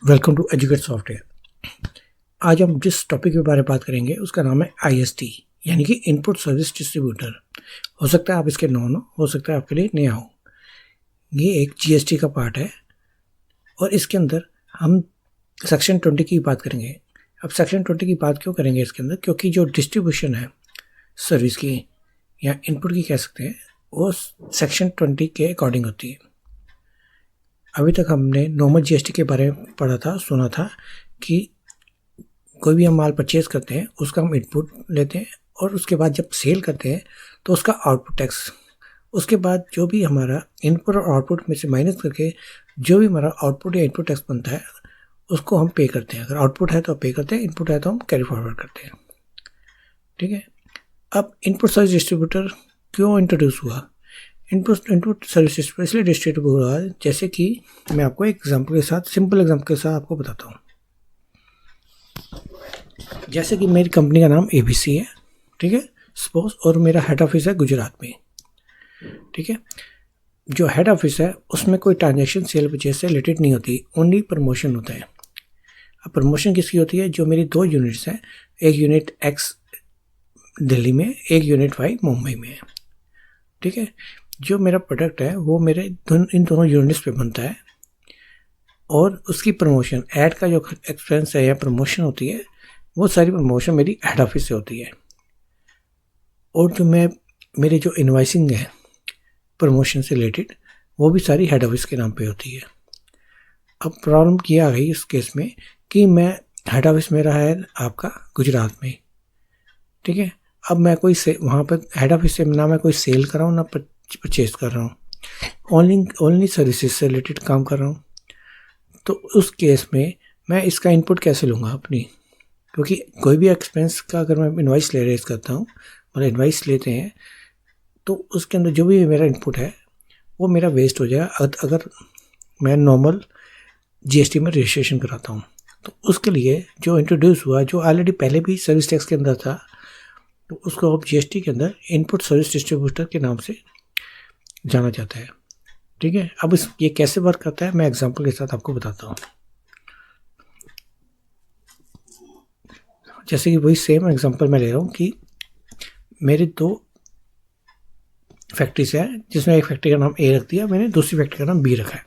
Welcome to educate software. आज हम जिस टॉपिक के बारे में बात करेंगे उसका नाम है आईएसटी, यानी कि इनपुट सर्विस डिस्ट्रीब्यूटर। हो सकता है आप इसके नॉन हो सकता है आपके लिए नया हो। ये एक जीएसटी का पार्ट है और इसके अंदर हम सेक्शन 20 की बात करेंगे। अब सेक्शन 20 की बात क्यों करेंगे इसके अंदर? क्योंकि जो डिस्ट्रीब्यूशन है सर्विस की या इनपुट की कह सकते हैं, वो सेक्शन 20 के अकॉर्डिंग होती है। अभी तक हमने नॉर्मल जीएसटी के बारे में पढ़ा था, सुना था कि कोई भी हम माल परचेज करते हैं उसका हम इनपुट लेते हैं और उसके बाद जब सेल करते हैं तो उसका आउटपुट टैक्स, उसके बाद जो भी हमारा इनपुट और आउटपुट में से माइनस करके जो भी हमारा आउटपुट या इनपुट टैक्स बनता है उसको हम पे करते हैं। अगर आउटपुट है तो पे करते हैं, इनपुट है तो हम कैरी फॉरवर्ड करते हैं। ठीक है। अब इनपुट सर्विस डिस्ट्रीब्यूटर क्यों इंट्रोड्यूस हुआ? इनपुट सर्विस इसलिए डिस्ट्रीब्यूट हुआ जैसे कि मैं आपको एक एग्जांपल के साथ, सिंपल एग्जांपल के साथ आपको बताता हूँ। जैसे कि मेरी कंपनी का नाम एबीसी है, ठीक है, सपोज, और मेरा हेड ऑफिस है गुजरात में। ठीक है। जो हेड ऑफिस है उसमें कोई ट्रांजैक्शन सेल परचेज से रिलेटेड नहीं होती, ओनली प्रमोशन होता है। अब प्रमोशन किसकी होती है? जो मेरी दो यूनिट्स हैं, एक यूनिट एक्स दिल्ली में, एक यूनिट वाई मुंबई में है। ठीक है। जो मेरा प्रोडक्ट है वो मेरे इन दोनों यूनिट्स पे बनता है और उसकी प्रमोशन, ऐड का जो एक्सपेंस है या प्रमोशन होती है, वो सारी प्रमोशन मेरी हेड ऑफिस से होती है। और जो मेरी जो इनवाइसिंग है प्रमोशन से रिलेटेड, वो भी सारी हेड ऑफिस के नाम पे होती है। अब प्रॉब्लम क्या आ गई इस केस में कि मैं हेड ऑफिस मेरा है आपका गुजरात में। ठीक है। अब मैं कोई वहाँ पर हेड ऑफिस से ना मैं कोई सेल कर रहा हूँ ना परचेज कर रहा हूँ, ओनली सर्विसेज से रिलेटेड काम कर रहा हूँ। तो उस केस में मैं इसका इनपुट कैसे लूँगा अपनी? क्योंकि कोई भी एक्सपेंस का अगर मैं इनवाइस ले रेज करता हूँ, मतलब इनवाइस लेते हैं, तो उसके अंदर जो भी मेरा इनपुट है वो मेरा वेस्ट हो जाएगा अगर मैं नॉर्मल जीएसटी में रजिस्ट्रेशन कराता हूँ। तो उसके लिए जो इंट्रोड्यूस हुआ, जो ऑलरेडी पहले भी सर्विस टैक्स के अंदर था, तो उसको अब जीएसटी के अंदर इनपुट सर्विस डिस्ट्रीब्यूटर के नाम से जाना जाता है। ठीक है। अब ये कैसे वर्क करता है मैं एग्जांपल के साथ आपको बताता हूँ। जैसे कि वही सेम एग्जांपल मैं ले रहा हूँ कि मेरे दो फैक्ट्रीज है, जिसमें एक फैक्ट्री का नाम ए रख दिया मैंने, दूसरी फैक्ट्री का नाम बी रखा है।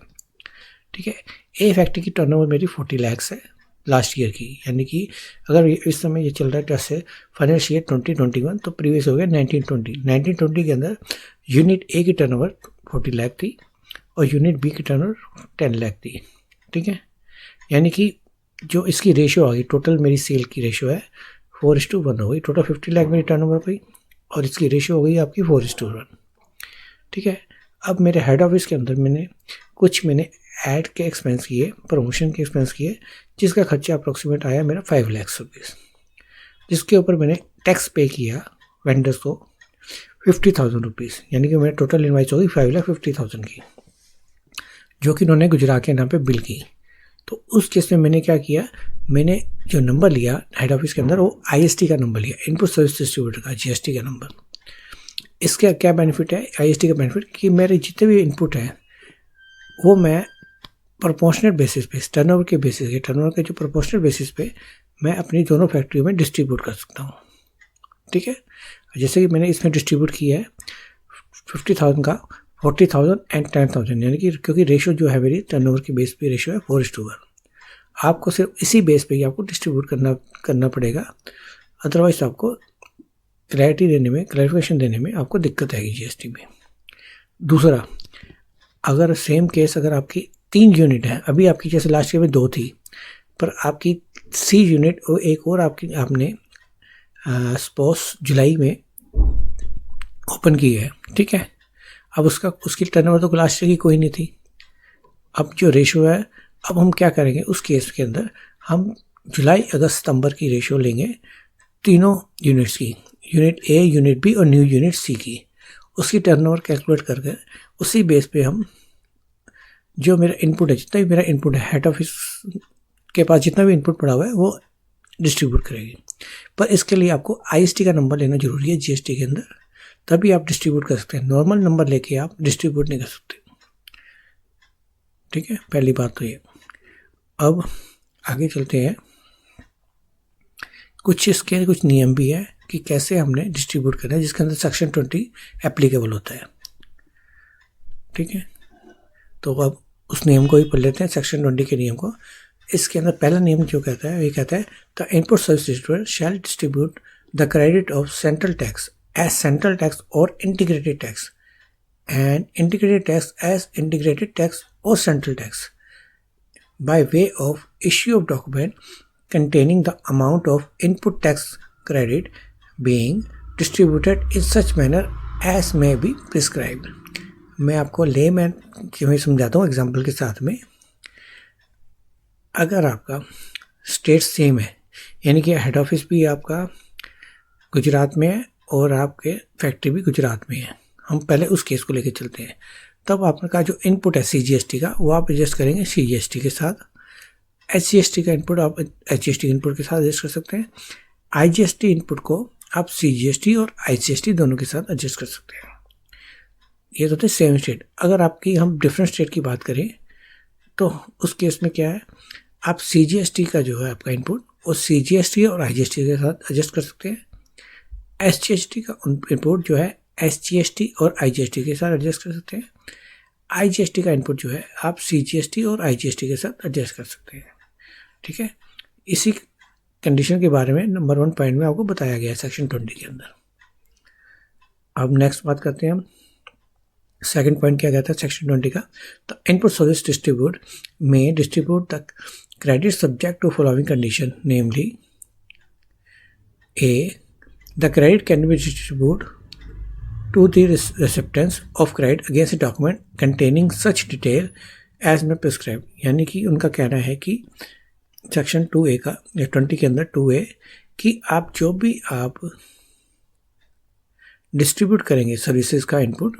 ठीक है। ए फैक्ट्री की टर्नओवर मेरी 40 लाख है लास्ट ईयर की, यानी कि अगर इस समय ये चल रहा है जैसे फाइनेंशियल ईयर 2021, तो प्रीवियस हो गया 1920 के अंदर यूनिट ए की टर्नओवर 40 लाख थी और यूनिट बी की टर्नओवर 10 लाख थी। ठीक है। यानी कि जो इसकी रेशियो आ गई, टोटल मेरी सेल की रेशियो है 4:1 हो गई। टोटल 50 लाख मेरी टर्नओवर हुई और इसकी रेशियो हो गई आपकी 4:1। ठीक है। अब मेरे हेड ऑफिस के अंदर मैंने ऐड के एक्सपेंस किए, प्रमोशन के एक्सपेंस किए, जिसका खर्चा अप्रोक्सीमेट आया मेरा 5 लाख रुपीज़, जिसके ऊपर मैंने टैक्स पे किया वेंडर्स को 50,000 रुपीज़, यानी कि मेरा टोटल इनवाइस हो गई 5,50,000 की, जो कि उन्होंने गुजरात के नाम पे बिल की। तो उस केस में मैंने क्या किया, मैंने जो नंबर लिया हेड ऑफिस के अंदर, वो आईएसटी का नंबर लिया, इनपुट सर्विस डिस्ट्रीब्यूटर का, जीएसटी का नंबर। इसका क्या बेनिफिट है आईएसटी का बेनिफिट, कि मेरे जितने भी इनपुट हैं वो मैं प्रोपोर्शनल बेसिस पे, टर्नओवर के बेसिस पे, टर्नओवर के जो प्रोपोर्शनल बेसिस पे मैं अपनी दोनों फैक्ट्रियों में डिस्ट्रीब्यूट कर सकता हूँ। ठीक है। जैसे कि मैंने इसमें डिस्ट्रीब्यूट किया है 50,000 का 40,000 एंड 10,000, यानी कि क्योंकि रेशो जो है मेरी टर्नओवर के बेस पे रेशो है 4:1। आपको सिर्फ इसी बेस पे ही आपको डिस्ट्रीब्यूट करना पड़ेगा, अदरवाइज आपको क्लैरिफिकेशन देने में आपको दिक्कत आएगी जीएसटी में। दूसरा, अगर सेम केस अगर आपकी 3 यूनिट है, अभी आपकी जैसे लास्ट ईयर में 2 थी, पर आपकी सी यूनिट और एक और आपने सपोज जुलाई में ओपन की है। ठीक है। अब उसकी टर्नओवर तो लास्ट ईयर की कोई नहीं थी। अब जो रेशो है, अब हम क्या करेंगे उस केस के अंदर, हम जुलाई अगस्त सितंबर की रेशो लेंगे तीनों यूनिट्स की, यूनिट ए, यूनिट बी और न्यू यूनिट सी की, उसकी टर्नओवर कैलकुलेट करके उसी बेस पे हम जो मेरा इनपुट है, जितना भी मेरा इनपुट है हेड ऑफिस के पास जितना भी इनपुट पड़ा हुआ है वो डिस्ट्रीब्यूट करेगी। पर इसके लिए आपको आईएसटी का नंबर लेना जरूरी है जीएसटी के अंदर, तभी आप डिस्ट्रीब्यूट कर सकते हैं। नॉर्मल नंबर लेके आप डिस्ट्रीब्यूट नहीं कर सकते। ठीक है। पहली बात तो ये। अब आगे चलते हैं। कुछ इसके कुछ नियम भी है कि कैसे हमने डिस्ट्रीब्यूट करना है, जिसके अंदर सेक्शन 20 एप्लीकेबल होता है। ठीक है, तो अब उस नियम को ही पढ़ लेते हैं, सेक्शन 20 के नियम को। इसके अंदर पहला नियम जो कहता है, ये कहता है the input service distributor shall distribute the credit of central tax as central tax और integrated tax and integrated tax as integrated tax or central tax by way of issue of document containing the amount of input tax credit being distributed in such manner as may be prescribed। मैं आपको layman में समझाता हूँ example के साथ में। अगर आपका स्टेट सेम है, यानी कि हेड ऑफिस भी आपका गुजरात में है और आपके फैक्ट्री भी गुजरात में है, हम पहले उस केस को लेकर चलते हैं। तब आपका जो इनपुट है CGST का, वो आप एडजस्ट करेंगे CGST के साथ। HGST का इनपुट आप HGST इनपुट के साथ एडजस्ट कर सकते हैं। IGST इनपुट को आप CGST और IGST दोनों के साथ एडजस्ट कर सकते हैं। ये तो थे सेम स्टेट। अगर आपकी हम डिफरेंट स्टेट की बात करें तो उस केस में क्या है, आप CGST का जो है आपका इनपुट वो CGST और IGST के साथ एडजस्ट कर सकते हैं। SGST का इनपुट जो है SGST और IGST के साथ एडजस्ट कर सकते हैं। IGST का इनपुट जो है आप CGST और IGST के साथ एडजस्ट कर सकते हैं। ठीक है, इसी कंडीशन के बारे में नंबर 1 पॉइंट में आपको बताया गया है सेक्शन 20 के अंदर। अब नेक्स्ट बात करते हैं हम, सेकंड पॉइंट क्या कहता है सेक्शन 20 का, द इनपुट सर्विस डिस्ट्रीब्यूट में distribute the credit subject to following condition, namely A, the credit can be distributed to the recipients of credit against a document containing such detail as may prescribe। यानी कि उनका कहना है कि section 2A का या 20 के अंदर 2A कि आप जो भी आप डिस्ट्रीब्यूट करेंगे सर्विसेज का इनपुट,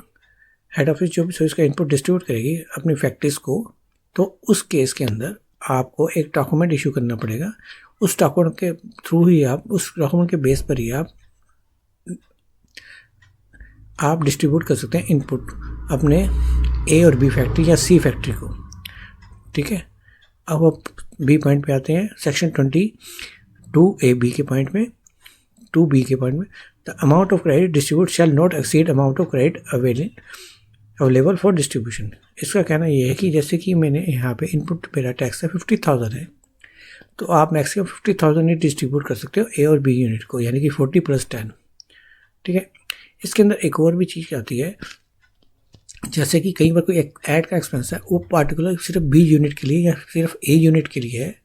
हेड ऑफिस जो भी सर्विस का इनपुट डिस्ट्रीब्यूट करेगी अपनी फैक्ट्रीज को, तो उस केस के अंदर आपको एक डॉक्यूमेंट इशू करना पड़ेगा। उस डॉक्यूमेंट के थ्रू ही आप, उस डॉक्यूमेंट के बेस पर ही आप डिस्ट्रीब्यूट कर सकते हैं इनपुट अपने A और B फैक्ट्री या C फैक्ट्री को। ठीक है, अब आप B पॉइंट पे आते हैं, सेक्शन 22AB के पॉइंट में, 2B के पॉइंट में, the amount of credit distribute shall not exceed amount of credit available for distribution. इसका कहना ये है कि जैसे कि मैंने यहाँ पे इनपुट मेरा टैक्स है 50,000 है, तो आप मैक्सिमम 50,000 यूनिट डिस्ट्रीब्यूट कर सकते हो A और B यूनिट को, यानी कि 40 + 10। ठीक है, इसके अंदर एक और भी चीज़ आती है, जैसे कि कई बार कोई ऐड का एक्सपेंस है वो पार्टिकुलर सिर्फ B यूनिट के लिए या सिर्फ A यूनिट के लिए है,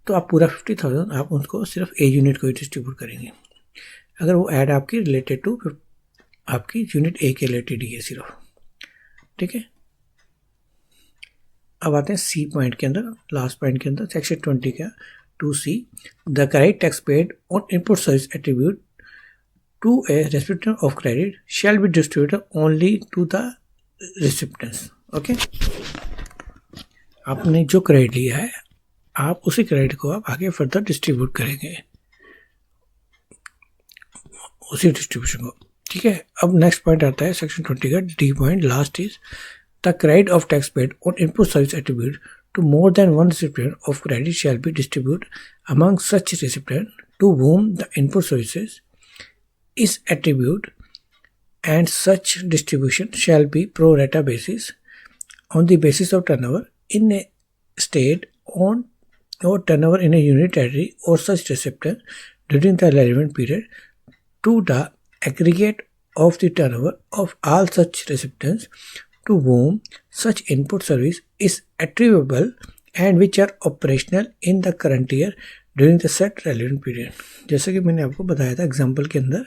तो आप पूरा 50,000 आप उनको सिर्फ A यूनिट को ही डिस्ट्रीब्यूट करेंगे, अगर वो ऐड आपकी रिलेटेड टू आपकी यूनिट A के रिलेटेड ही है सिर्फ। ठीक है, अब आते हैं C पॉइंट के अंदर, लास्ट पॉइंट के अंदर, सेक्शन 20 का 2C, the correct tax paid on input service attribute to a recipient of credit shall be distributed only to the recipients। Okay, आपने जो क्रेडिट लिया है आप उसी क्रेडिट को आप आगे फर्दर डिस्ट्रीब्यूट करेंगे, उसी डिस्ट्रीब्यूशन को। ठीक है, अब नेक्स्ट पॉइंट आता है सेक्शन 20 का D point, last is the credit of tax paid on input service attribute to more than one recipient of credit shall be distributed among such recipient to whom the input services is attribute, and such distribution shall be pro rata basis on the basis of turnover in a state on or turnover in a unit territory or such recipient during the relevant period to the aggregate of the turnover of all such recipients to whom such input service is attributable and which are operational in the current year during the set relevant period. जैसे कि मैंने आपको बताया था example के अंदर,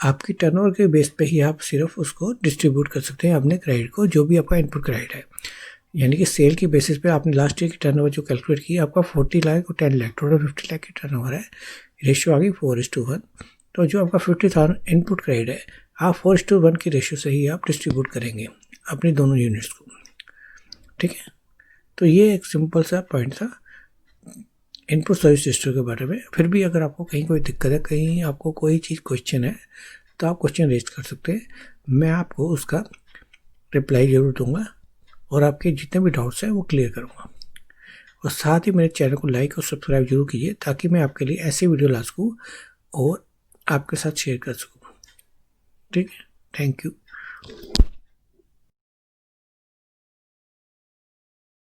आपकी turnover के बेस पे ही आप सिर्फ उसको डिस्ट्रीब्यूट कर सकते हैं अपने क्रेडिट को, जो भी आपका इनपुट क्रेडिट है। यानी कि सेल की बेसिस पे आपने लास्ट ईयर की टर्नओवर जो कैलकुलेट की, आपका 40 लाख और 10 लाख टोटल 50 लाख की टर्नओवर है, रेशियो आ गई 4:1। तो जो आपका 50,000 इनपुट क्रेडिट है आप 4:1 की रेशियो से ही आप डिस्ट्रीब्यूट करेंगे अपनी दोनों यूनिट्स को। ठीक है, तो ये एक सिंपल सा पॉइंट था इनपुट सर्विस रजिस्टर के बारे में। फिर भी अगर आपको कहीं कोई दिक्कत है, कहीं आपको कोई चीज़ क्वेश्चन है, तो आप क्वेश्चन रेज कर सकते हैं, मैं आपको उसका रिप्लाई ज़रूर दूंगा और आपके जितने भी डाउट्स हैं वो क्लियर करूंगा। और साथ ही मेरे चैनल को लाइक और सब्सक्राइब जरूर कीजिए ताकि मैं आपके लिए ऐसी वीडियो ला सकूँ और आपके साथ शेयर कर सकूँ। ठीक है, थैंक यू।